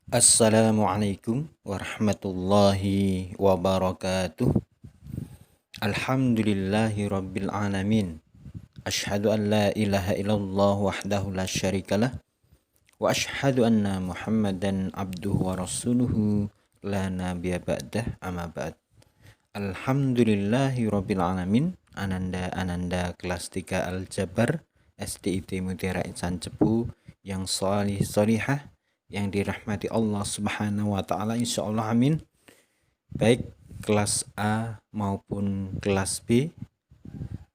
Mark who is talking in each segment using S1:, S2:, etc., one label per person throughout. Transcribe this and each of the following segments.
S1: Assalamualaikum warahmatullahi wabarakatuh. Alhamdulillahi rabbil alamin. Ashhadu an la ilaha illallah wahdahu la syarikalah. Wa ashhadu anna muhammadan abduhu wa rasuluhu la nabiyya ba'dah amma ba'd. Alhamdulillahi rabbil alamin. Ananda kelas 3 Al-Jabar SDIT Mutiara Insan Cepu yang solih solihah yang dirahmati Allah Subhanahu wa taala, insyaallah amin. Baik kelas A maupun kelas B,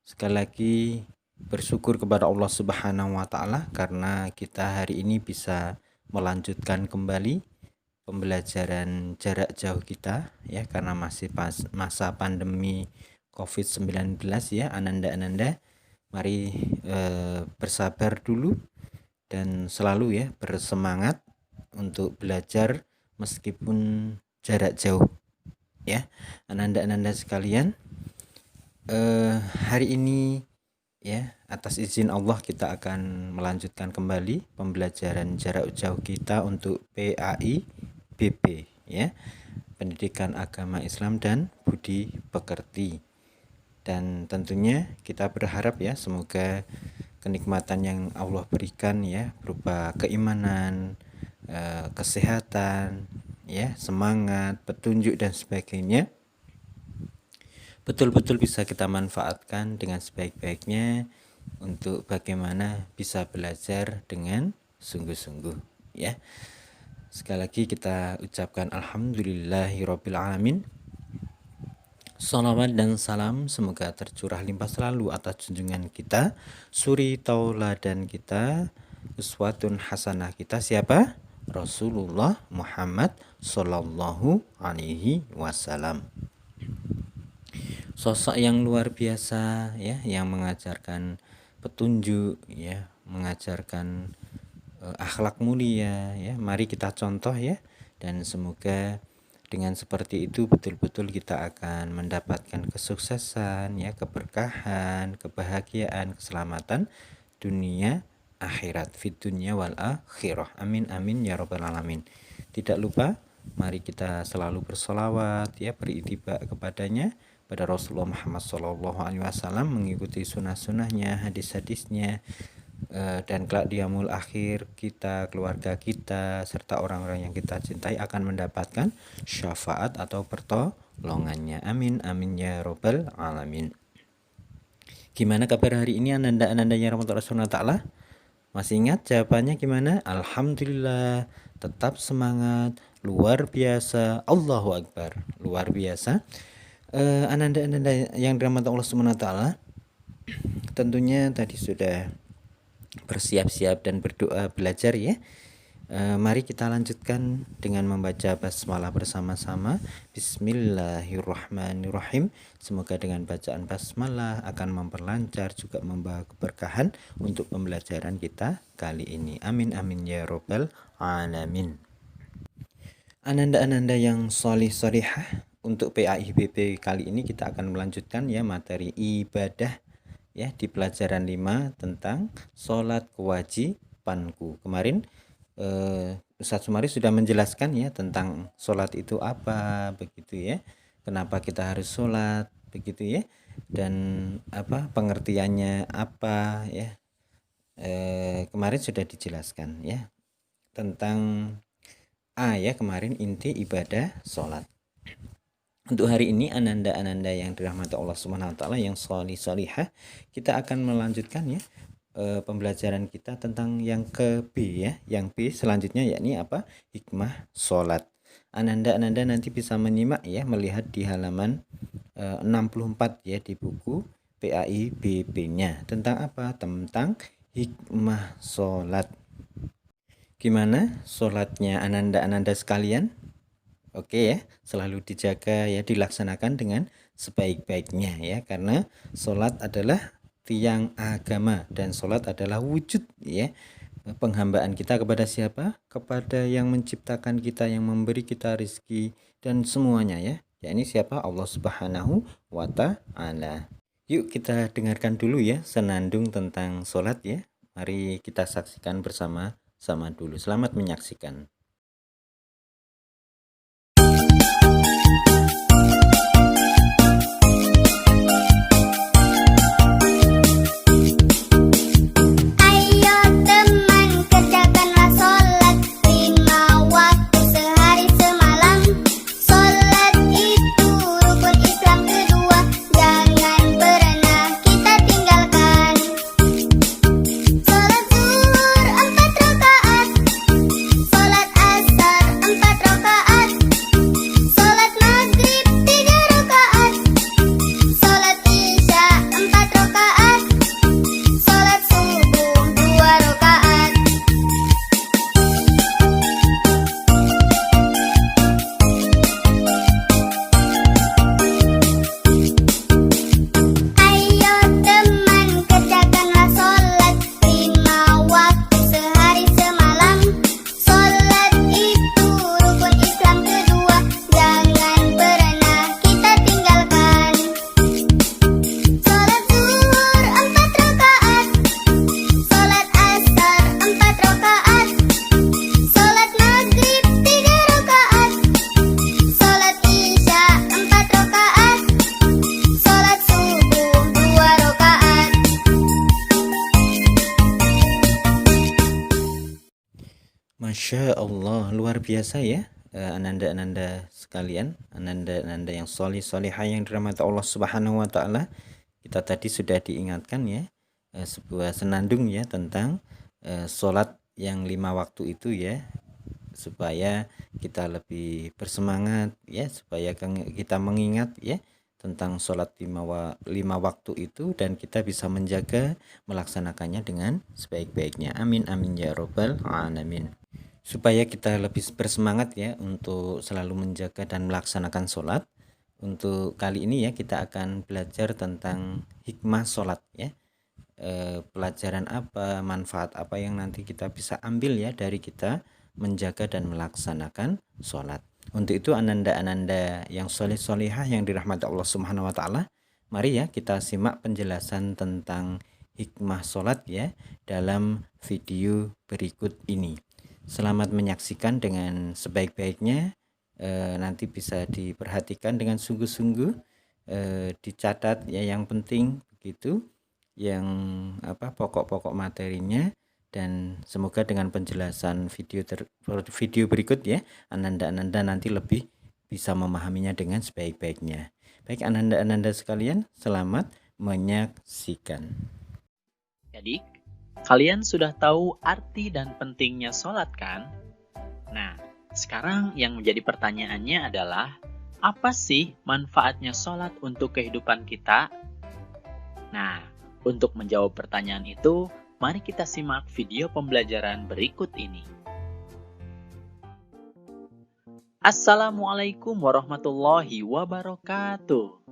S1: sekali lagi bersyukur kepada Allah Subhanahu wa taala karena kita hari ini bisa melanjutkan kembali pembelajaran jarak jauh kita ya, karena masih masa pandemi COVID-19 ya. Ananda mari bersabar dulu dan selalu ya bersemangat untuk belajar meskipun jarak jauh ya. Ananda sekalian, hari ini ya, atas izin Allah kita akan melanjutkan kembali pembelajaran jarak jauh kita untuk PAI BP ya, Pendidikan Agama Islam dan Budi Pekerti. Dan tentunya kita berharap ya, semoga kenikmatan yang Allah berikan ya, berupa keimanan, kesehatan ya, semangat, petunjuk dan sebagainya, betul-betul bisa kita manfaatkan dengan sebaik-baiknya untuk bagaimana bisa belajar dengan sungguh-sungguh ya. Sekali lagi kita ucapkan alhamdulillahirabbil alamin. Salawat dan salam semoga tercurah limpah selalu atas junjungan kita, suri tauladan kita, uswatun hasanah kita, siapa? Rasulullah Muhammad Sallallahu Alaihi Wasallam. Sosok yang luar biasa ya, yang mengajarkan petunjuk ya, mengajarkan akhlak mulia ya. Mari kita contoh ya, dan semoga dengan seperti itu betul-betul kita akan mendapatkan kesuksesan ya, keberkahan, kebahagiaan, keselamatan dunia akhirat, fid dunya wal akhirah. Amin amin ya rabbal alamin. Tidak lupa mari kita selalu bersolawat ya, berittiba kepadanya, pada Rasulullah Muhammad SAW, mengikuti sunnah-sunnahnya, hadis-hadisnya, dan kelak di yaumul akhir kita, keluarga kita, serta orang-orang yang kita cintai akan mendapatkan syafaat atau pertolongannya. Amin amin ya rabbal alamin. Gimana kabar hari ini ananda yang rahmatullah subhanahu wa ta'ala? Masih ingat jawabannya gimana? Alhamdulillah, tetap semangat, luar biasa, Allahu Akbar, luar biasa. Ananda yang dirahmati Allah Subhanahu wa taala, tentunya tadi sudah bersiap-siap dan berdoa belajar ya. Mari kita lanjutkan dengan membaca basmalah bersama-sama. Bismillahirrahmanirrahim. Semoga dengan bacaan basmalah akan memperlancar juga membawa keberkahan untuk pembelajaran kita kali ini. Amin amin ya robbal alamin. Ananda yang solih solihah, untuk PAIBP kali ini kita akan melanjutkan ya materi ibadah ya, di pelajaran 5 tentang sholat kewajibanku. Kemarin Ustadz Sumari sudah menjelaskan ya tentang sholat itu apa begitu ya, kenapa kita harus sholat begitu ya, dan apa pengertiannya apa ya. Kemarin sudah dijelaskan ya tentang ya, kemarin inti ibadah sholat. Untuk hari ini ananda yang dirahmati Allah Subhanahu wa taala yang sholih sholihah, kita akan melanjutkan ya pembelajaran kita tentang yang ke B ya, yang B selanjutnya yakni apa? Hikmah sholat. Ananda nanti bisa menyimak ya, melihat di halaman 64 ya, di buku PAIBP-nya tentang apa? Tentang hikmah sholat. Gimana sholatnya ananda sekalian? Oke ya, selalu dijaga ya, dilaksanakan dengan sebaik-baiknya ya, karena sholat adalah tiang agama dan sholat adalah wujud ya penghambaan kita kepada siapa? Kepada yang menciptakan kita, yang memberi kita rezeki dan semuanya ya. Ya, ini siapa? Allah Subhanahu wa ta'ala. Yuk kita dengarkan dulu ya senandung tentang sholat ya. Mari kita saksikan bersama-sama dulu. Selamat menyaksikan. Masya Allah, luar biasa ya, ananda-ananda sekalian, ananda-ananda yang solih-solihah yang dirahmati Allah Subhanahu wa Ta'ala. Kita tadi sudah diingatkan ya, sebuah senandung ya tentang sholat yang 5 waktu itu ya, supaya kita lebih bersemangat ya, supaya kita mengingat ya tentang sholat 5 waktu itu, dan kita bisa menjaga melaksanakannya dengan sebaik-baiknya. Amin amin ya robbal alamin. Supaya kita lebih bersemangat ya untuk selalu menjaga dan melaksanakan sholat, untuk kali ini ya kita akan belajar tentang hikmah sholat ya. Pelajaran apa, manfaat apa yang nanti kita bisa ambil ya dari kita menjaga dan melaksanakan sholat. Untuk itu ananda-ananda yang soleh-solehah yang dirahmati Allah Subhanahu wa Ta'ala, mari ya kita simak penjelasan tentang hikmah sholat ya dalam video berikut ini. Selamat menyaksikan dengan sebaik-baiknya. Nanti bisa diperhatikan dengan sungguh-sungguh, dicatat ya yang penting begitu, yang pokok-pokok materinya, dan semoga dengan penjelasan video berikut ya ananda-ananda nanti lebih bisa memahaminya dengan sebaik-baiknya. Baik ananda-ananda sekalian, selamat menyaksikan.
S2: Jadi, kalian sudah tahu arti dan pentingnya sholat kan? Nah, sekarang yang menjadi pertanyaannya adalah, apa sih manfaatnya sholat untuk kehidupan kita? Nah, untuk menjawab pertanyaan itu, mari kita simak video pembelajaran berikut ini. Assalamualaikum warahmatullahi wabarakatuh.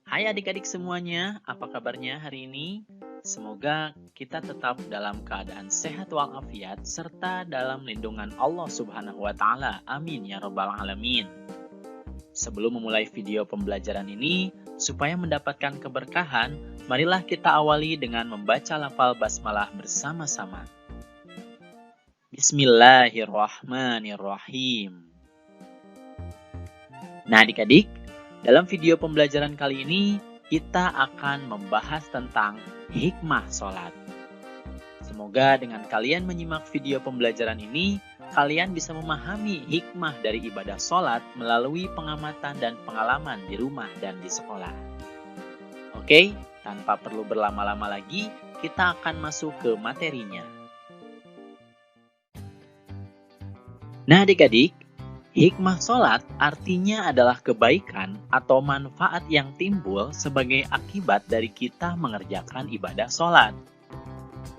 S2: Hai adik-adik semuanya, apa kabarnya hari ini? Semoga kita tetap dalam keadaan sehat walafiat serta dalam lindungan Allah Subhanahu wa Ta'ala. Amin ya Rabbal Alamin. Sebelum memulai video pembelajaran ini, supaya mendapatkan keberkahan, marilah kita awali dengan membaca lafal basmalah bersama-sama. Bismillahirrahmanirrahim. Nah adik-adik, dalam video pembelajaran kali ini, kita akan membahas tentang hikmah sholat. Semoga dengan kalian menyimak video pembelajaran ini, kalian bisa memahami hikmah dari ibadah sholat melalui pengamatan dan pengalaman di rumah dan di sekolah. Oke, tanpa perlu berlama-lama lagi, kita akan masuk ke materinya. Nah adik-adik, hikmah sholat artinya adalah kebaikan atau manfaat yang timbul sebagai akibat dari kita mengerjakan ibadah sholat.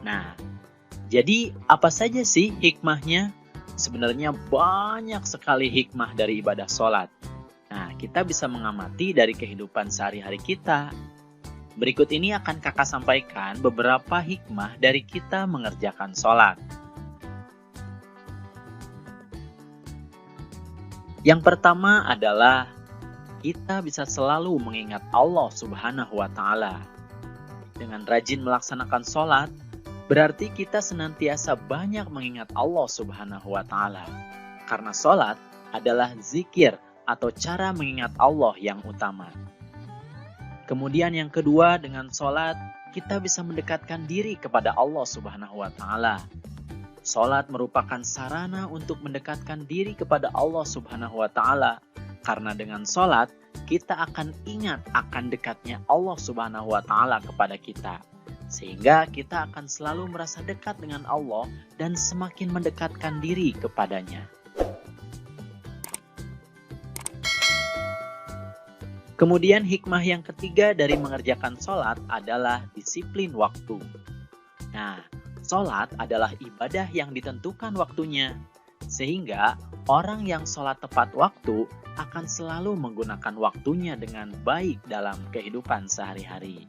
S2: Nah, jadi apa saja sih hikmahnya? Sebenarnya banyak sekali hikmah dari ibadah sholat. Nah, kita bisa mengamati dari kehidupan sehari-hari kita. Berikut ini akan kakak sampaikan beberapa hikmah dari kita mengerjakan sholat. Yang pertama adalah kita bisa selalu mengingat Allah Subhanahu wa Ta'ala. Dengan rajin melaksanakan sholat, berarti kita senantiasa banyak mengingat Allah Subhanahu wa Ta'ala. Karena sholat adalah zikir atau cara mengingat Allah yang utama. Kemudian yang kedua, dengan sholat kita bisa mendekatkan diri kepada Allah Subhanahu wa Ta'ala. Sholat merupakan sarana untuk mendekatkan diri kepada Allah Subhanahu wa Ta'ala. Karena dengan sholat, kita akan ingat akan dekatnya Allah Subhanahu wa Ta'ala kepada kita. Sehingga kita akan selalu merasa dekat dengan Allah dan semakin mendekatkan diri kepadanya. Kemudian hikmah yang ketiga dari mengerjakan sholat adalah disiplin waktu. Nah, sholat adalah ibadah yang ditentukan waktunya, sehingga orang yang sholat tepat waktu akan selalu menggunakan waktunya dengan baik dalam kehidupan sehari-hari.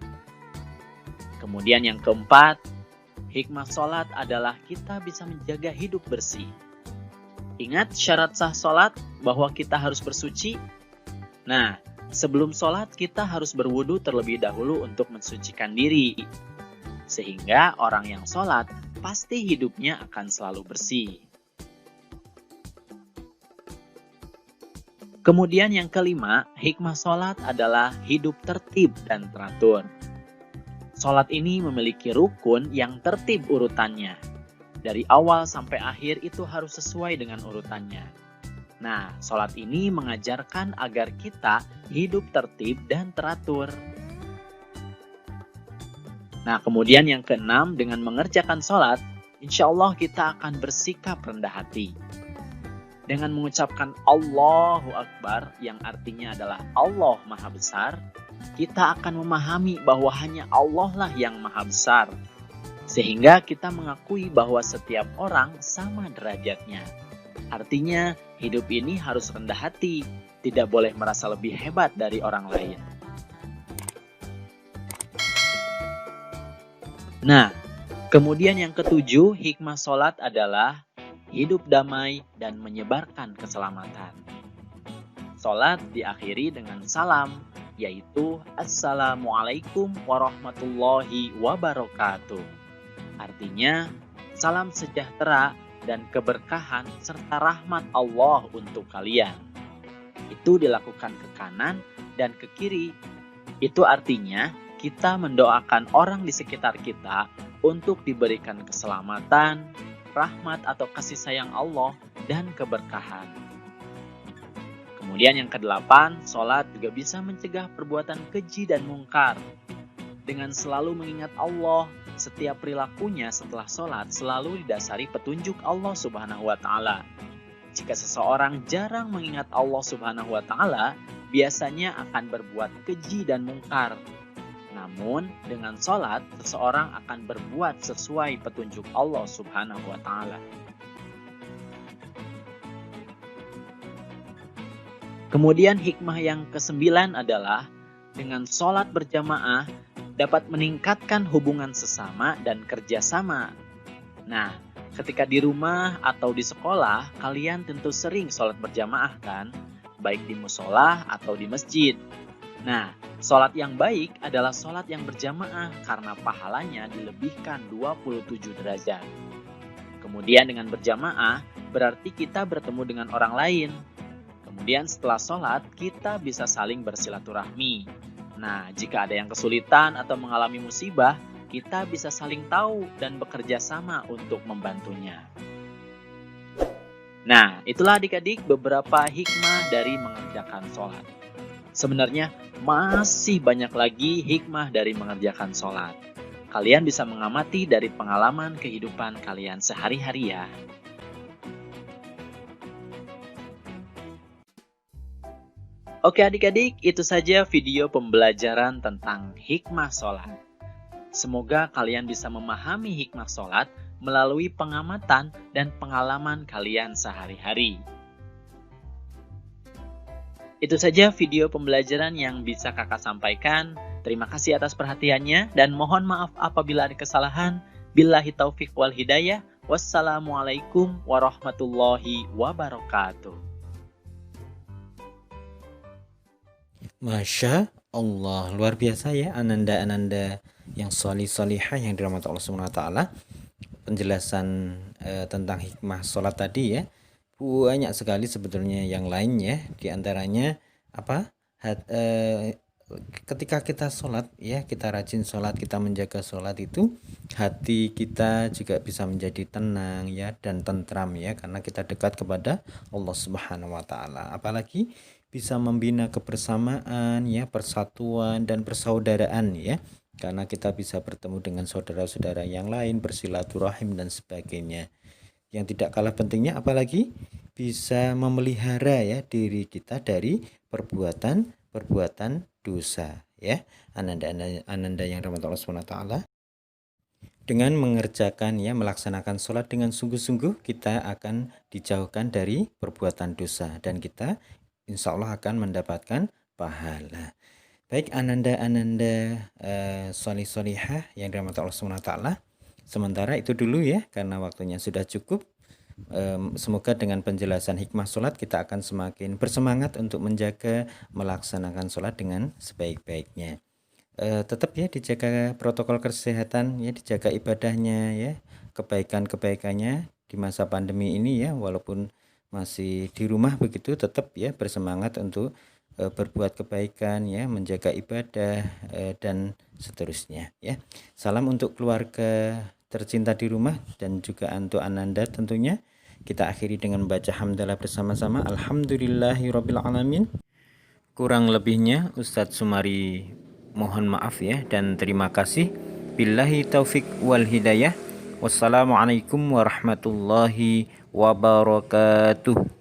S2: Kemudian yang keempat, hikmah sholat adalah kita bisa menjaga hidup bersih. Ingat syarat sah sholat bahwa kita harus bersuci? Nah, sebelum sholat kita harus berwudu terlebih dahulu untuk mensucikan diri. Sehingga orang yang sholat pasti hidupnya akan selalu bersih. Kemudian yang kelima, hikmah sholat adalah hidup tertib dan teratur. Sholat ini memiliki rukun yang tertib urutannya. Dari awal sampai akhir itu harus sesuai dengan urutannya. Nah, sholat ini mengajarkan agar kita hidup tertib dan teratur. Nah, kemudian yang keenam, dengan mengerjakan sholat, insya Allah kita akan bersikap rendah hati. Dengan mengucapkan Allahu Akbar, yang artinya adalah Allah Maha Besar, kita akan memahami bahwa hanya Allah lah yang Maha Besar. Sehingga kita mengakui bahwa setiap orang sama derajatnya. Artinya, hidup ini harus rendah hati, tidak boleh merasa lebih hebat dari orang lain. Nah, kemudian yang ketujuh, hikmah sholat adalah hidup damai dan menyebarkan keselamatan. Sholat diakhiri dengan salam, yaitu Assalamualaikum warahmatullahi wabarakatuh. Artinya, salam sejahtera dan keberkahan serta rahmat Allah untuk kalian. Itu dilakukan ke kanan dan ke kiri. Itu artinya kita mendoakan orang di sekitar kita untuk diberikan keselamatan, rahmat atau kasih sayang Allah, dan keberkahan. Kemudian yang kedelapan, sholat juga bisa mencegah perbuatan keji dan mungkar. Dengan selalu mengingat Allah, setiap perilakunya setelah sholat selalu didasari petunjuk Allah Subhanahu wa Ta'ala. Jika seseorang jarang mengingat Allah Subhanahu wa Ta'ala, biasanya akan berbuat keji dan mungkar. Namun, dengan sholat, seseorang akan berbuat sesuai petunjuk Allah Subhanahu wa Ta'ala. Kemudian hikmah yang ke-9 adalah dengan sholat berjamaah dapat meningkatkan hubungan sesama dan kerjasama. Nah, ketika di rumah atau di sekolah, kalian tentu sering sholat berjamaah kan? Baik di musola atau di masjid. Nah, sholat yang baik adalah sholat yang berjamaah karena pahalanya dilebihkan 27 derajat. Kemudian dengan berjamaah, berarti kita bertemu dengan orang lain. Kemudian setelah sholat, kita bisa saling bersilaturahmi. Nah, jika ada yang kesulitan atau mengalami musibah, kita bisa saling tahu dan bekerja sama untuk membantunya. Nah, itulah adik-adik beberapa hikmah dari mengerjakan sholat. Sebenarnya masih banyak lagi hikmah dari mengerjakan sholat. Kalian bisa mengamati dari pengalaman kehidupan kalian sehari-hari ya. Oke adik-adik, itu saja video pembelajaran tentang hikmah sholat. Semoga kalian bisa memahami hikmah sholat melalui pengamatan dan pengalaman kalian sehari-hari. Itu saja video pembelajaran yang bisa kakak sampaikan. Terima kasih atas perhatiannya dan mohon maaf apabila ada kesalahan. Billahi taufiq wal hidayah. Wassalamualaikum warahmatullahi wabarakatuh.
S1: Masya Allah, luar biasa ya ananda-ananda yang solihah yang dirahmati Allah Subhanahu wa Ta'ala. Penjelasan tentang hikmah sholat tadi ya, banyak sekali sebetulnya yang lain ya. Di antaranya apa? Ketika kita sholat ya, kita rajin sholat, kita menjaga sholat itu, hati kita juga bisa menjadi tenang ya dan tentram ya, karena kita dekat kepada Allah Subhanahu wa Ta'ala. Apalagi bisa membina kebersamaan ya, persatuan dan persaudaraan ya, karena kita bisa bertemu dengan saudara-saudara yang lain, bersilaturahim dan sebagainya. Yang tidak kalah pentingnya apalagi bisa memelihara ya diri kita dari perbuatan dosa ya. Ananda yang rahmat Allah Subhanahu wa Ta'ala. Dengan mengerjakan ya, melaksanakan sholat dengan sungguh-sungguh, kita akan dijauhkan dari perbuatan dosa dan kita insya Allah akan mendapatkan pahala. Baik ananda-ananda solihah yang dirahmati Allah Subhanahu wa Ta'ala. Sementara itu dulu ya, karena waktunya sudah cukup. Semoga dengan penjelasan hikmah sholat kita akan semakin bersemangat untuk menjaga melaksanakan sholat dengan sebaik-baiknya. Tetap ya dijaga protokol kesehatan ya, dijaga ibadahnya ya, kebaikan-kebaikannya di masa pandemi ini ya, walaupun masih di rumah begitu, tetap ya bersemangat untuk berbuat kebaikan ya, menjaga ibadah dan seterusnya ya. Salam untuk keluarga tercinta di rumah dan juga untuk Ananda tentunya. Kita akhiri dengan membaca hamdalah bersama-sama. Alhamdulillahirabbil alamin. Kurang lebihnya Ustadz Sumari mohon maaf ya dan terima kasih. Billahi taufik wal hidayah. Wassalamualaikum warahmatullahi wabarakatuh.